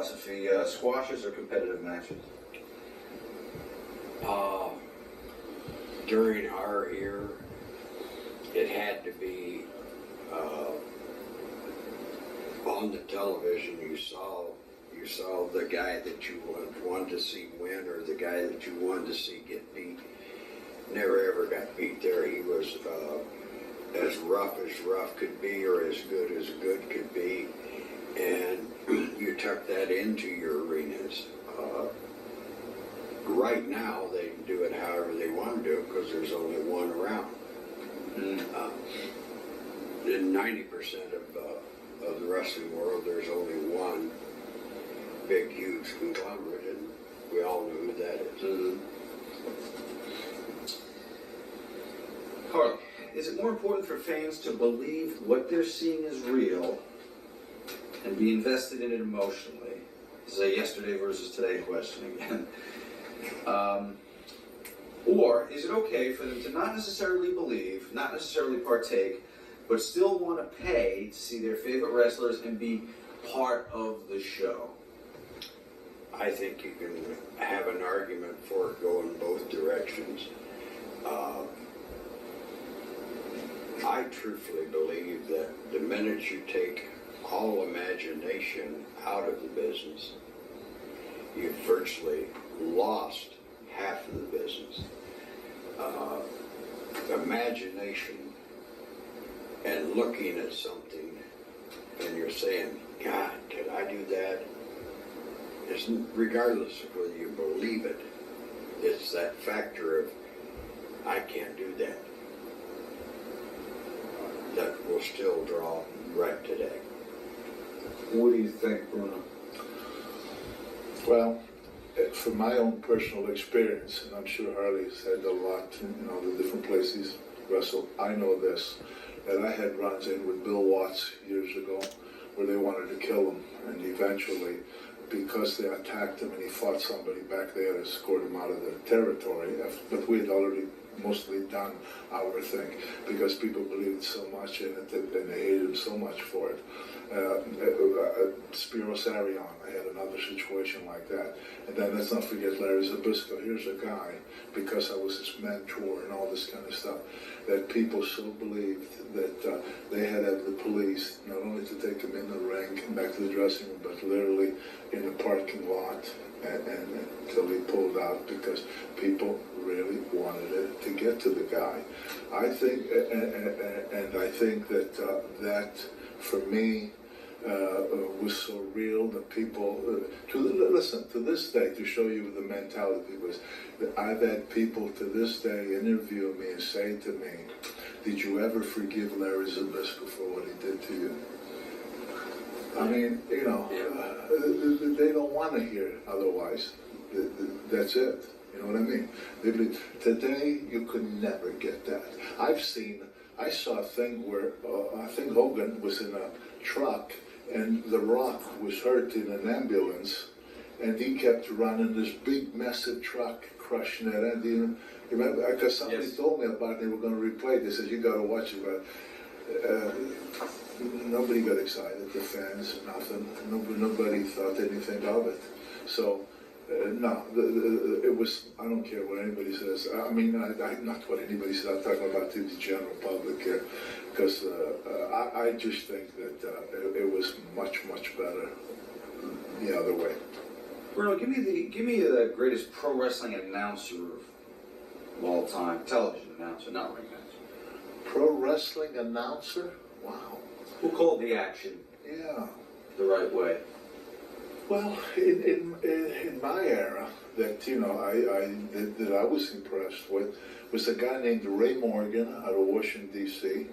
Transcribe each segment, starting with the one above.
philosophy, squashes or competitive matches? During our era, it had to be on the television. You saw the guy that you wanted to see win, or the guy that you wanted to see get beat. Never ever got beat there. He was as rough could be, or as good could be, and you tuck that into your arenas. Right now, they can do it however they want to do it because there's only one around. In 90% of the wrestling world, there's only one big, huge conglomerate, and we all know who that is. Carly, is it more important for fans to believe what they're seeing is real and be invested in it emotionally? This is a yesterday versus today question again. Or is it okay for them to not necessarily believe, not necessarily partake, but still want to pay to see their favorite wrestlers and be part of the show? I think you can have an argument for it going both directions. I truthfully believe that the minute you take all imagination out of the business, you've virtually lost half of the business. Imagination and looking at something and you're saying, God, could I do that? It's regardless of whether you believe it, it's that factor of, I can't do that. That will still draw right today. What do you think, Bruno? Well, from my own personal experience, and I'm sure Harley's had a lot, the different places wrestled, I know this, that I had runs in with Bill Watts years ago where they wanted to kill him, and eventually, because they attacked him and he fought somebody back there and escorted him out of the territory, but we had already mostly done our thing because people believed so much in it and they hated him so much for it. Spiros Arion, I had another situation like that. And then let's not forget Larry Zbyszko. Here's a guy, because I was his mentor and all this kind of stuff, that people so believed that they had the police not only to take him in the ring and back to the dressing room, but literally in the parking lot and until he pulled out, because people really wanted it to get to the guy. I think, and I think that that for me was so real that people, listen, to this day, to show you the mentality was, that I've had people to this day interview me and say to me, did you ever forgive Larry Zbyszko for what he did to you? I mean, they don't want to hear it otherwise. That's it. You know what I mean? Today, you could never get that. I saw a thing where I think Hogan was in a truck and The Rock was hurt in an ambulance, and he kept running this big, massive truck, crushing that end. You remember? Because somebody told me about it, they were going to replay it. They said, you got to watch it, but nobody got excited, the fans, nothing. Nobody thought anything of it. So, no, it was, I don't care what anybody says. I mean, not what anybody says, I'm talking about the general public here. Because I just think that it was much, much better the other way. Bruno, give me the greatest pro wrestling announcer of all time. Television announcer, not ring announcer. Pro wrestling announcer? Wow. Who called the action? Yeah. The right way. Well, in my era, that I was impressed with was a guy named Ray Morgan out of Washington, D.C.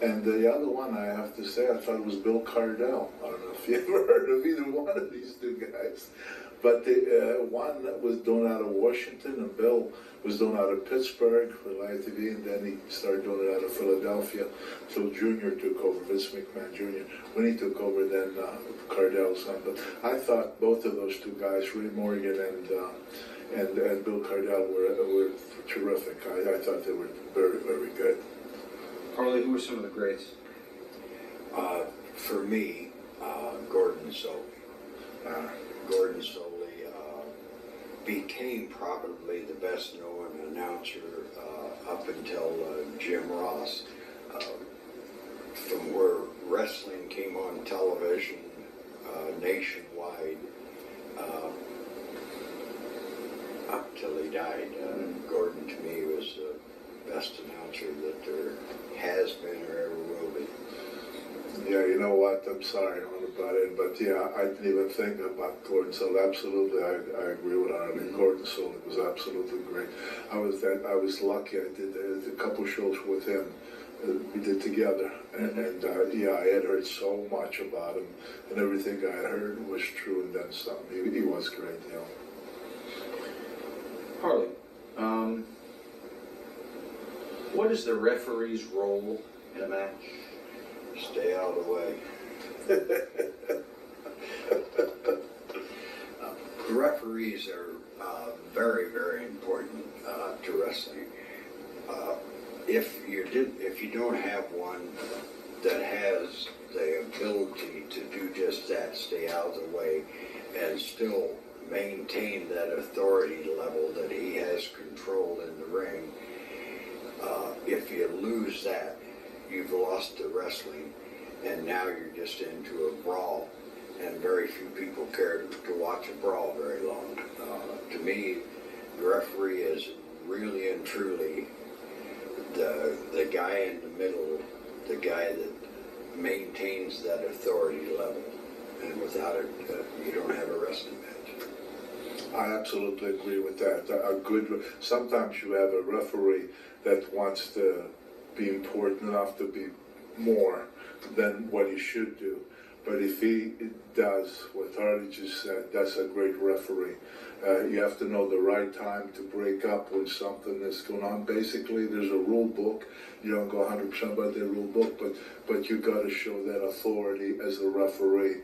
And the other one, I have to say, I thought was Bill Cardell. I don't know if you ever heard of either one of these two guys. But one was done out of Washington, and Bill was done out of Pittsburgh for Live TV, and then he started doing it out of Philadelphia until Junior took over, Vince McMahon Jr. When he took over, then Cardell's son. But I thought both of those two guys, Ray Morgan and Bill Cardell, were terrific. I thought they were very, very good. Harley, who were some of the greats? For me, Gordon Solie. Gordon Soley became probably the best known announcer up until Jim Ross. From where wrestling came on television nationwide up till he died, Gordon to me was the best announcer that there has been or ever will be. Yeah, you know what? I'm sorry about it, but yeah, I didn't even think about Gordon Soley. Absolutely, I agree with Harley. Gordon Soley was absolutely great. I was lucky. I did a couple shows with him. We did together, and yeah, I had heard so much about him, and everything I had heard was true, and then some. He was great, you know. Harley, what is the referee's role in a match? Stay out of the way. Referees are very, very important to wrestling. If you don't have one that has the ability to do just that, stay out of the way, and still maintain that authority level that he has control in the ring, if you lose that, you've lost the wrestling, and now you're just into a brawl, and very few people care to watch a brawl very long. To me, the referee is really and truly the guy in the middle, the guy that maintains that authority level, and without it, you don't have a wrestling match. I absolutely agree with that. Sometimes you have a referee that wants to be important enough to be more than what he should do. But if he does what Harley just said, that's a great referee. You have to know the right time to break up when something is going on. Basically, there's a rule book. You don't go 100% by the rule book, but you got to show that authority as a referee.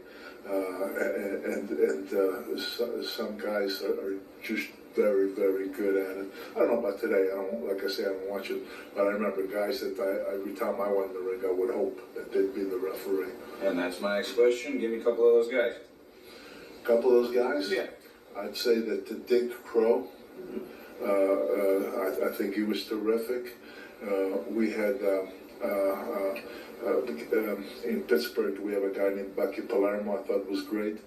Some guys are just very, very good at it. I don't know about today. Like I say, I don't watch it, but I remember guys that every time I went in the ring, I would hope that they'd be the referee. And that's my next question. Give me a couple of those guys. A couple of those guys? Yeah. I'd say that Dick Crow. I think he was terrific. We had in Pittsburgh, we have a guy named Bucky Palermo. I thought was great.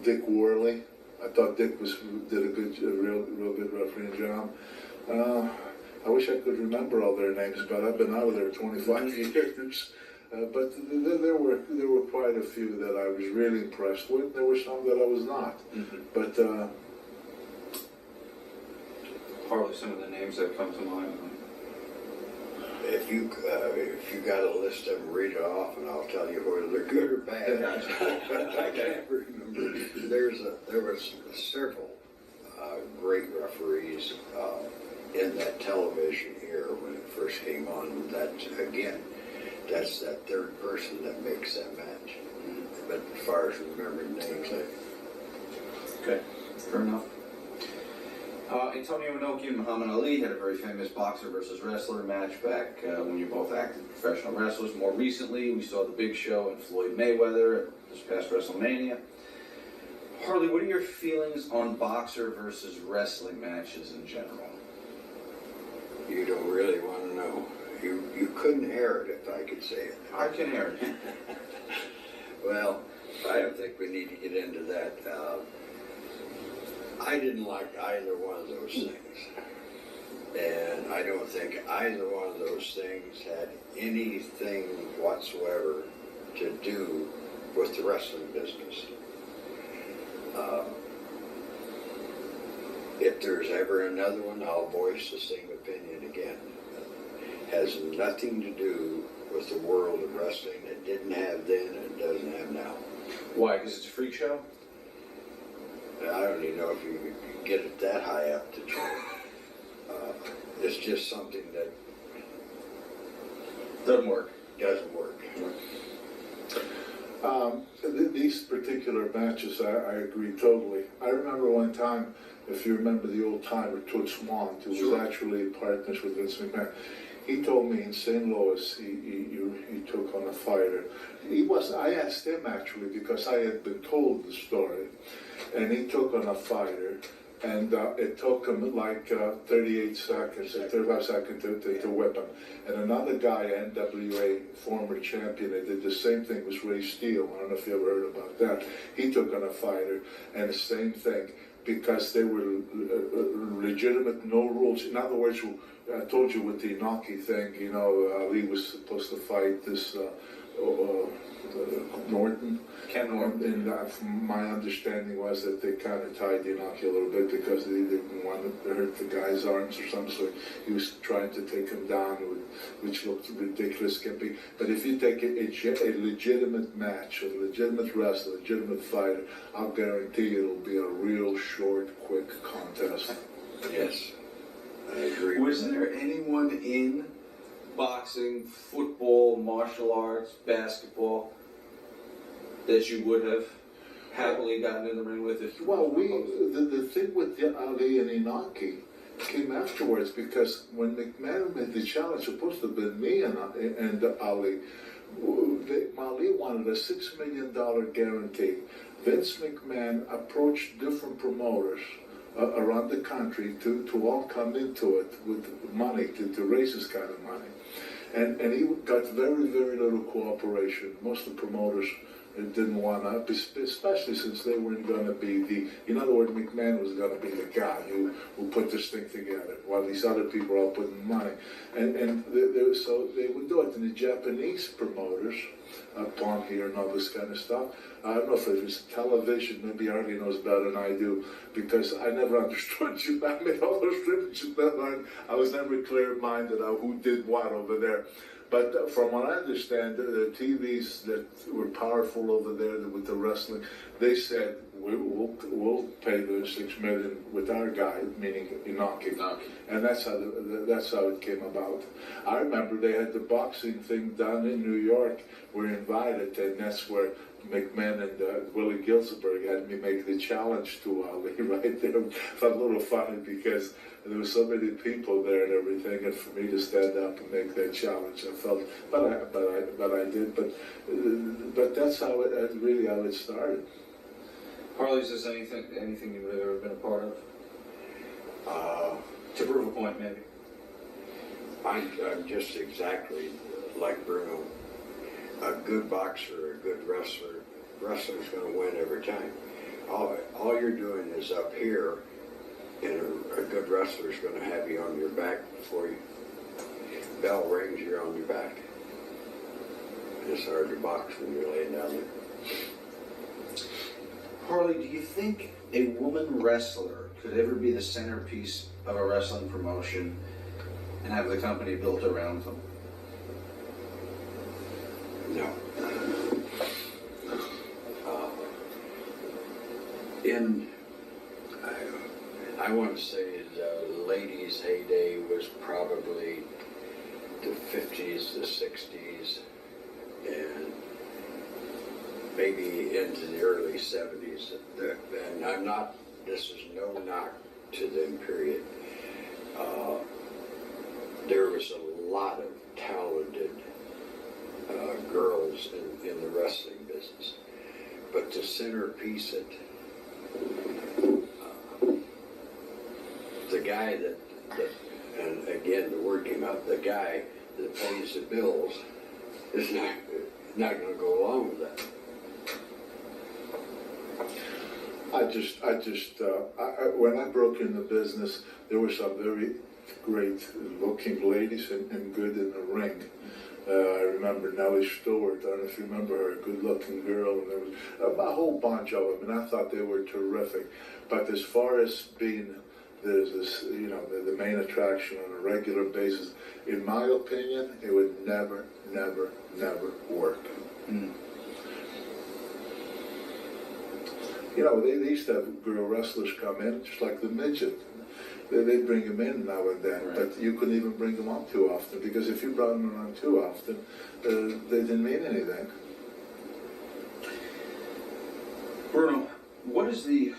Dick Worley. I thought Dick did a real good refereeing job. I wish I could remember all their names, but I've been out of there 25 years. But there were quite a few that I was really impressed with. There were some that I was not. But Harley, some of the names that come to mind. If you got a list of them, read it off, and I'll tell you whether they're good or bad. I can't remember. There was several great referees in that television era when it first came on. That's that third person that makes that match. But as far as remembering names, Okay, fair enough. Antonio Inoki and Muhammad Ali had a very famous boxer versus wrestler match back when you both acted professional wrestlers. More recently, we saw the Big Show and Floyd Mayweather at this past WrestleMania. Harley, what are your feelings on boxer versus wrestling matches in general? you don't really want to know. You couldn't air it, if I could say it. I can air it. Well, I don't think we need to get into that. I didn't like either one of those things. And I don't think either one of those things had anything whatsoever to do with the wrestling business. If there's ever another one, I'll voice the same opinion again. It has nothing to do with the world of wrestling. It didn't have then and it doesn't have now. Why? Because it's a freak show? I don't even know if you can get it that high up to chart. It's just something that Doesn't work. doesn't work. These particular matches, I agree totally. I remember one time, if you remember the old timer, Toots Swan, who was actually partners with Vince McMahon, He told me in St. Louis he took on a fighter. I asked him actually because I had been told the story, and he took on a fighter, and it took him like 38 seconds, 35 seconds to whip him. And another guy, NWA former champion, that did the same thing was Ray Steele. I don't know if you ever heard about that. He took on a fighter, and the same thing, because they were legitimate, no rules. In other words, I told you with the Inoki thing, you know, Ali was supposed to fight this Norton. Ken Norton. And from my understanding was that they kind of tied Inoki a little bit because they didn't want to hurt the guy's arms or something, so he was trying to take him down, which looked ridiculous. But if you take a legitimate match, a legitimate wrestler, a legitimate fighter, I'll guarantee you it'll be a real short, quick contest. Yes, I agree. Was there anyone in boxing, football, martial arts, basketball that you would have happily gotten in the ring with? If Well, the thing with Ali and Inoki came afterwards, because when McMahon made the challenge, supposed to have been me and Ali, Ali wanted a $6 million guarantee. Vince McMahon approached different promoters around the country to all come into it with money, to raise this kind of money. And he got very, very little cooperation. Most of the promoters didn't want to, especially since they weren't going to be in other words, McMahon was going to be the guy who put this thing together, while these other people are all putting money. So they would do it. And the Japanese promoters, upon hearing all this kind of stuff, I don't know if it was television, maybe Arlie knows better than I do, because I never understood Japan. I made all those trips to Japan. I was never clear-minded on who did what over there. But from what I understand, the TVs that were powerful over there with the wrestling, they said, we'll pay the $6 million with our guy, meaning Inoki. And that's how it came about. I remember they had the boxing thing done in New York. We're invited, and that's where McMahon and Willie Gilsberg had me make the challenge to Ali right there. It felt a little funny because there were so many people there and everything, and for me to stand up and make that challenge, I felt, but I did. But that's how it started. Harley's, is anything you've ever been a part of? To prove a point, maybe. I'm just exactly like Bruno. A good boxer, a good wrestler's going to win every time. All you're doing is up here, and a good wrestler's going to have you on your back before you bell rings, you're on your back. It's hard to box when you're laying down there. Harley, do you think a woman wrestler could ever be the centerpiece of a wrestling promotion and have the company built around them? No. I want to say the ladies' heyday was probably the 50s, the 60s, and maybe into the early 70s. And this is no knock to them, period. There was a lot of talented girls in the wrestling business. But to centerpiece it, the guy that, and again the word came out, the guy that pays the bills is not going to go along with that. When I broke in the business, there were some very great looking ladies and good in the ring. I remember Nellie Stewart. I don't know if you remember her, a good-looking girl, and there was a whole bunch of them, and I thought they were terrific. But as far as being the main attraction on a regular basis, in my opinion, it would never work. Mm. They used to have girl wrestlers come in, just like the midget. They'd bring them in now and then, right. But you couldn't even bring them on too often, because if you brought them on too often, they didn't mean anything. Bruno, what is the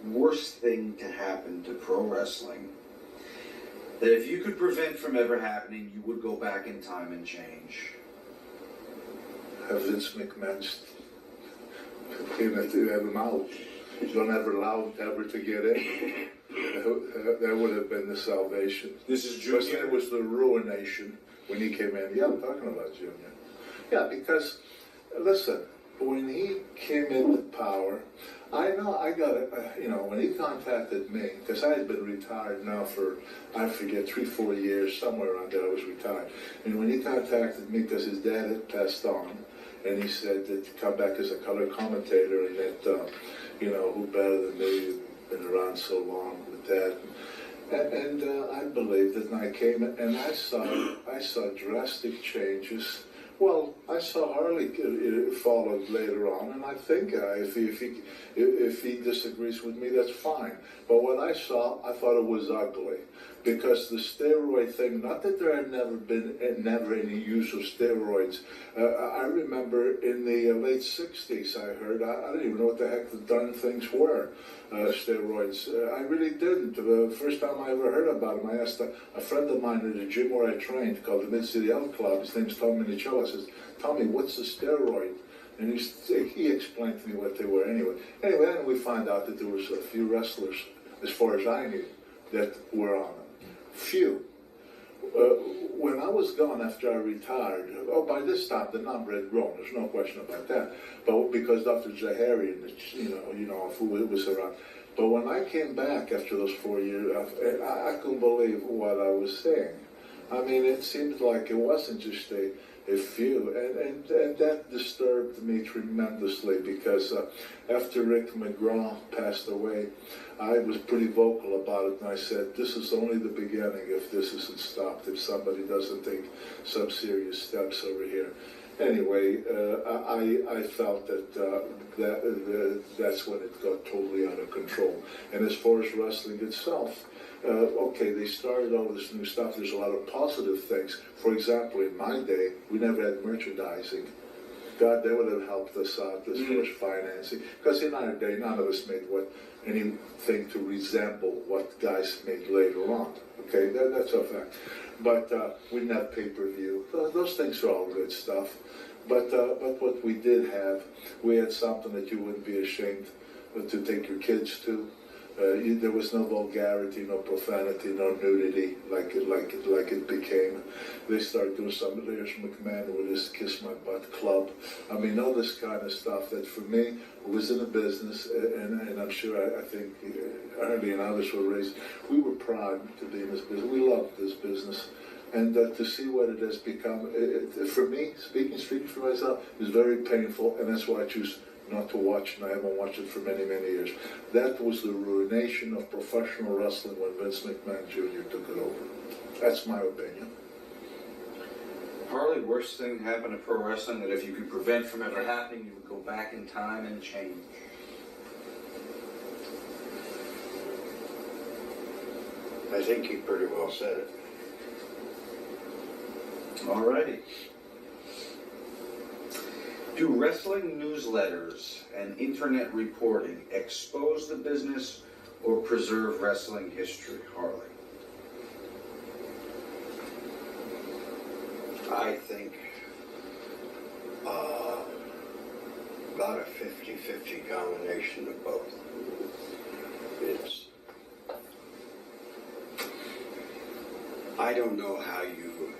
worst thing to happen to pro wrestling that if you could prevent from ever happening, you would go back in time and change. Have Vince McMahon to have him out. Don't ever allow him ever to get in. That would have been the salvation. This is Because Junior. that was the ruination when he came in. Yeah, I'm talking about Junior. Yeah, because, listen, when he came into power, I got it, when he contacted me, because I had been retired now for, I forget, 3-4 years, somewhere around there I was retired. And when he contacted me, because his dad had passed on, and he said that to come back as a color commentator, and that, who better than me, been around so long with that. And I believed it, and I came and I saw drastic changes. Well, I saw Harley followed later on, and I think if he disagrees with me, that's fine. But what I saw, I thought it was ugly, because the steroid thing. Not that there had never any use of steroids. I remember in the late '60s, I heard. I didn't even know what the heck the darn things were. Steroids. I really didn't. The first time I ever heard about them, I asked a friend of mine at the gym where I trained, called the Mid-City Health Club. His name's Tommy Minicello. I says, "Tommy, what's a steroid?" And he explained to me what they were anyway. Then we found out that there was a few wrestlers, as far as I knew, that were on them. Few. When I was gone after I retired, by this time the number had grown. There's no question about that. But because Dr. Zaharian, who was around. But when I came back after those 4 years, I couldn't believe what I was saying. I mean, it seemed like it wasn't just a few, and that disturbed me tremendously, because after Rick McGraw passed away, I was pretty vocal about it, and I said, this is only the beginning if this isn't stopped, if somebody doesn't take some serious steps over here. Anyway, I felt that's when it got totally out of control. And as far as wrestling itself, okay, they started all this new stuff. There's a lot of positive things. For example, in my day, we never had merchandising. God, that would have helped us out as far as financing. Because in our day, none of us made anything to resemble what guys made later on. Okay, that's a fact. But we didn't have pay-per-view. Those things are all good stuff. But what we did have, we had something that you wouldn't be ashamed to take your kids to. There was no vulgarity, no profanity, no nudity like it became. They started doing some. There's McMahon with his Kiss My Butt Club. I mean, all this kind of stuff that for me was in a business, and I'm sure I think Arlie and others were raised. We were proud to be in this business. We loved this business. And to see what it has become, for me, speaking for myself, is very painful, and that's why I choose not to watch, and I haven't watched it for many, many years. That was the ruination of professional wrestling when Vince McMahon Jr. took it over. That's my opinion. Harley, worst thing happened to pro wrestling that if you could prevent from ever happening, you would go back in time and change. I think he pretty well said it. Alrighty. Do wrestling newsletters and internet reporting expose the business or preserve wrestling history, Harley? I think about a 50-50 combination of both. I don't know how you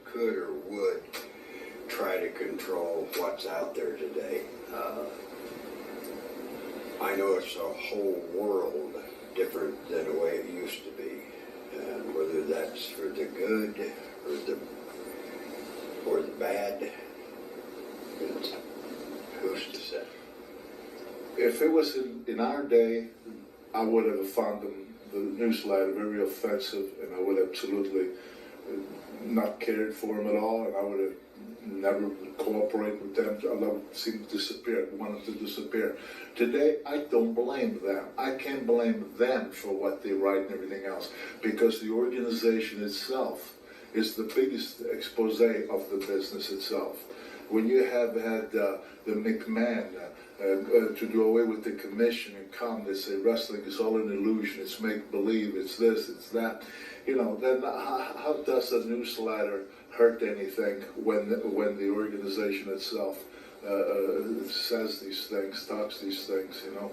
could or would try to control what's out there today. I know it's a whole world different than the way it used to be, and whether that's for the good or the bad, who's to say? If it was in our day, I would have found the newsletter very offensive, and I would absolutely not cared for them at all, and I would have never cooperate with them. I love seem to disappear. I want them to disappear. Today, I don't blame them. I can't blame them for what they write and everything else, because the organization itself is the biggest expose of the business itself. When you have had the McMahon, to do away with the commission and come. They say wrestling is all an illusion. It's make believe. It's this. It's that. You know. Then how does a newsletter hurt anything when the organization itself says these things, talks these things? You know.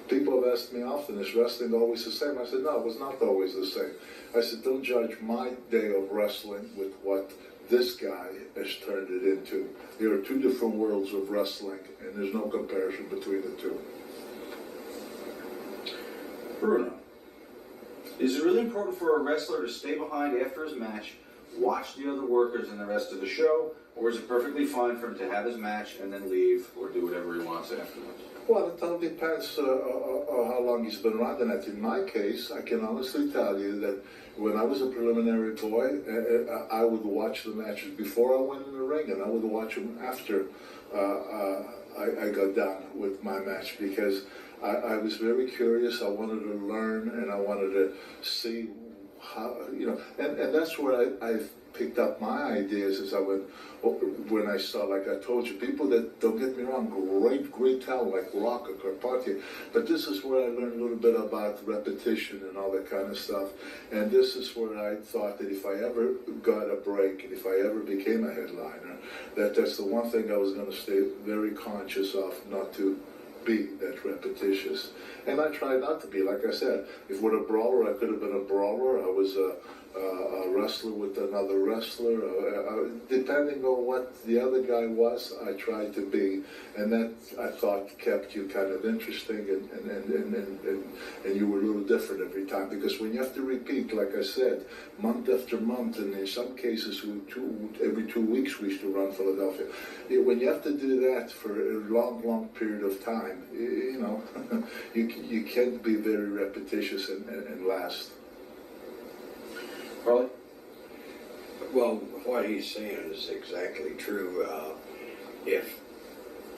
People have asked me often, is wrestling always the same? I said, no, it was not always the same. I said, don't judge my day of wrestling with what this guy has turned it into. There are two different worlds of wrestling, and there's no comparison between the two. Bruno, is it really important for a wrestler to stay behind after his match, watch the other workers and the rest of the show, or is it perfectly fine for him to have his match and then leave or do whatever he wants afterwards? Well, it all depends on how long he's been around. And in my case, I can honestly tell you that when I was a preliminary boy, I would watch the matches before I went in the ring, and I would watch them after I got done with my match, because I was very curious. I wanted to learn, and I wanted to see how, you know, and that's where I picked up my ideas as I went, when I saw, like I told you, people that, don't get me wrong, great talent, like Rock or Carpathian, but this is where I learned a little bit about repetition and all that kind of stuff, and this is where I thought that if I ever got a break, and if I ever became a headliner, that's the one thing I was going to stay very conscious of, not to be that repetitious. And I tried not to be. Like I said, if with a brawler, I could have been a brawler. I was a wrestler with another wrestler. Depending on what the other guy was, I tried to be. And that, I thought, kept you kind of interesting, and you were a little different every time. Because when you have to repeat, like I said, month after month, and in some cases, every 2 weeks we used to run Philadelphia. When you have to do that for a long period of time, you know, you can't be very repetitious and last. Carly? Well, what he's saying is exactly true. If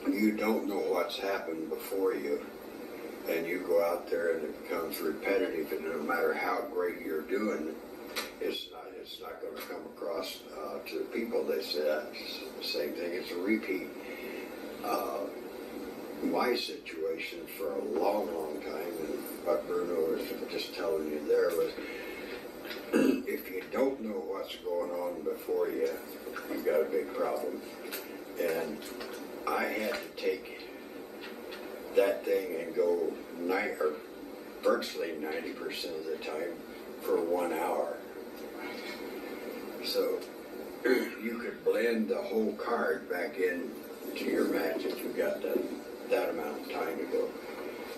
you don't know what's happened before you, and you go out there and it becomes repetitive, and no matter how great you're doing, it's not going to come across to the people. They say that's the same thing. It's a repeat. My situation for a long time, and what Bruno was just telling you there was, if you don't know what's going on before you, you've got a big problem. And I had to take that thing and go virtually 90% of the time for 1 hour. So you could blend the whole card back in to your match if you got that amount of time to go.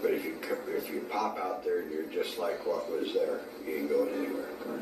But if you pop out there and you're just like what was there, you ain't going anywhere. Right.